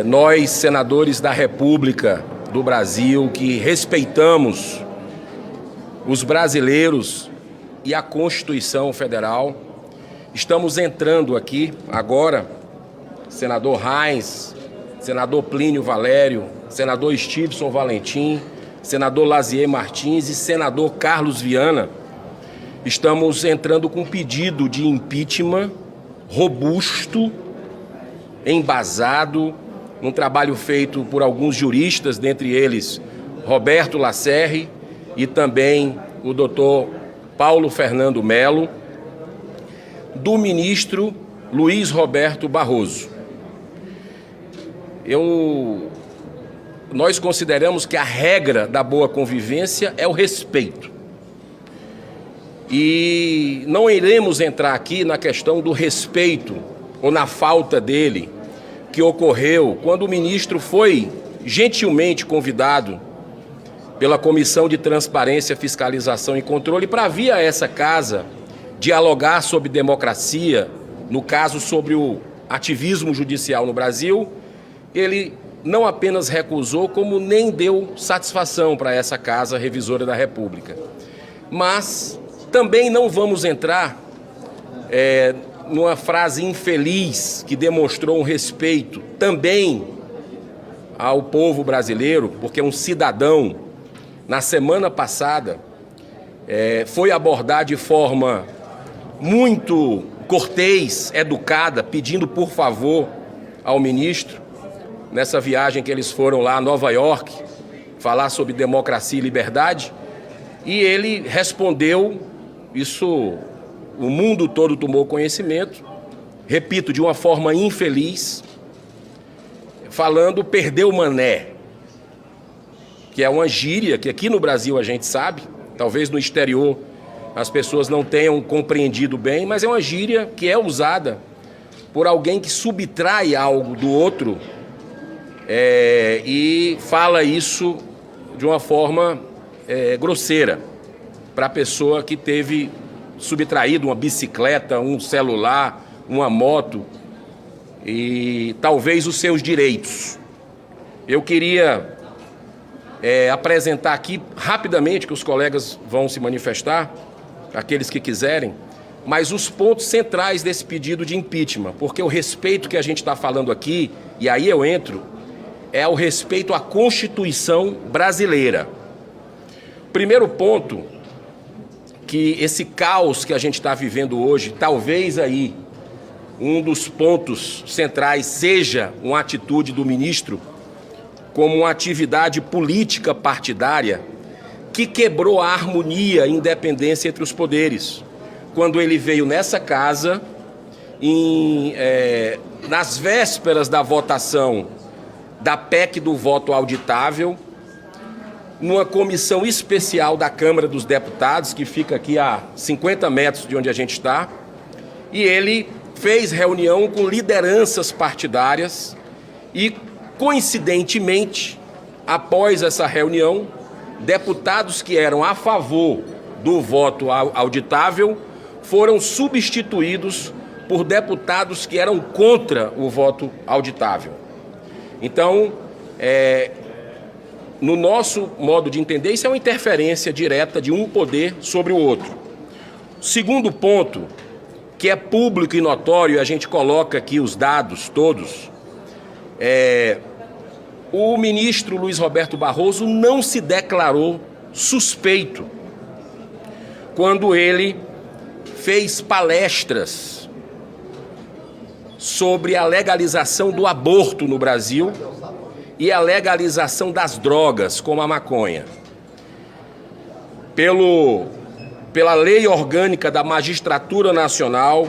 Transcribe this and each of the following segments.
Nós, senadores da República do Brasil, que respeitamos os brasileiros e a Constituição Federal, estamos entrando aqui agora, senador Reins, senador Plínio Valério, senador Stevenson Valentim, senador Lazier Martins e senador Carlos Viana, estamos entrando com um pedido de impeachment robusto, embasado, num trabalho feito por alguns juristas, dentre eles Roberto Lacerre e também o doutor Paulo Fernando Melo, do ministro Luiz Roberto Barroso. Nós consideramos que a regra da boa convivência é o respeito. E não iremos entrar aqui na questão do respeito ou na falta dele, que ocorreu quando o ministro foi gentilmente convidado pela Comissão de Transparência, Fiscalização e Controle para vir a essa casa dialogar sobre democracia, no caso sobre o ativismo judicial no Brasil. Ele não apenas recusou, como nem deu satisfação para essa Casa Revisora da República. Mas também não vamos entrar numa frase infeliz que demonstrou um respeito também ao povo brasileiro, porque um cidadão, na semana passada, foi abordar de forma muito cortês, educada, pedindo por favor ao ministro, nessa viagem que eles foram lá a Nova York, falar sobre democracia e liberdade, e ele respondeu, isso o mundo todo tomou conhecimento, repito, de uma forma infeliz, falando perdeu o mané, que é uma gíria que aqui no Brasil a gente sabe, talvez no exterior as pessoas não tenham compreendido bem, mas é uma gíria que é usada por alguém que subtrai algo do outro e fala isso de uma forma grosseira para a pessoa que teve subtraído uma bicicleta, um celular, uma moto e talvez os seus direitos. Eu queria apresentar aqui rapidamente, que os colegas vão se manifestar, aqueles que quiserem, mas os pontos centrais desse pedido de impeachment, porque o respeito que a gente está falando aqui, e aí eu entro, é o respeito à Constituição brasileira. Primeiro ponto, que esse caos que a gente está vivendo hoje, talvez aí um dos pontos centrais seja uma atitude do ministro como uma atividade política partidária que quebrou a harmonia e independência entre os poderes. Quando ele veio nessa casa, nas vésperas da votação da PEC do voto auditável, numa comissão especial da Câmara dos Deputados, que fica aqui a 50 metros de onde a gente está, e ele fez reunião com lideranças partidárias e, coincidentemente, após essa reunião, deputados que eram a favor do voto auditável foram substituídos por deputados que eram contra o voto auditável. Então, no nosso modo de entender, isso é uma interferência direta de um poder sobre o outro. Segundo ponto, que é público e notório, a gente coloca aqui os dados todos, o ministro Luiz Roberto Barroso não se declarou suspeito quando ele fez palestras sobre a legalização do aborto no Brasil e a legalização das drogas, como a maconha. Pela Lei Orgânica da Magistratura Nacional,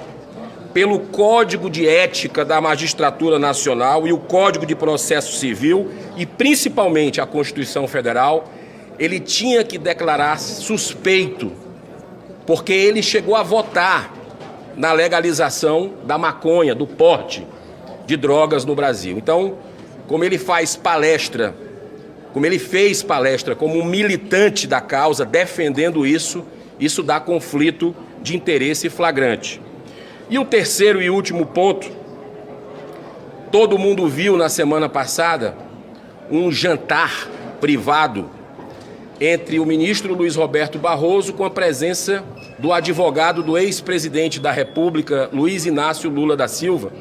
pelo Código de Ética da Magistratura Nacional e o Código de Processo Civil e principalmente a Constituição Federal, ele tinha que declarar suspeito, porque ele chegou a votar na legalização da maconha, do porte de drogas no Brasil. Então, como ele fez palestra como um militante da causa, defendendo isso dá conflito de interesse flagrante. E o terceiro e último ponto Todo mundo viu na semana passada um jantar privado entre o ministro Luiz Roberto Barroso com a presença do advogado do ex-presidente da República, Luiz Inácio Lula da Silva,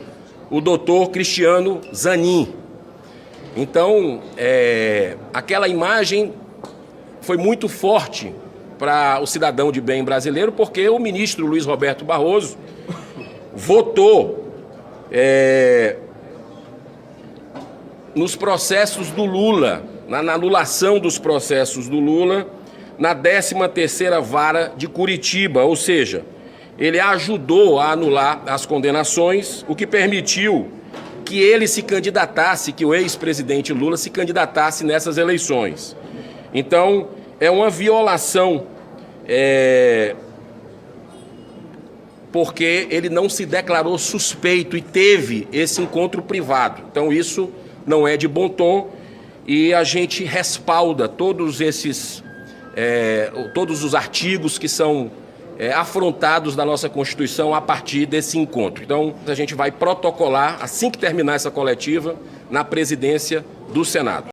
o doutor Cristiano Zanin. Então, aquela imagem foi muito forte para o cidadão de bem brasileiro, porque o ministro Luiz Roberto Barroso votou nos processos do Lula, na anulação dos processos do Lula, na 13ª Vara de Curitiba, ou seja, ele ajudou a anular as condenações, o que permitiu que ele se candidatasse, que o ex-presidente Lula se candidatasse nessas eleições. Então, é uma violação, porque ele não se declarou suspeito e teve esse encontro privado. Então, isso não é de bom tom e a gente respalda todos os artigos que são afrontados da nossa Constituição a partir desse encontro. Então, a gente vai protocolar, assim que terminar essa coletiva, na presidência do Senado.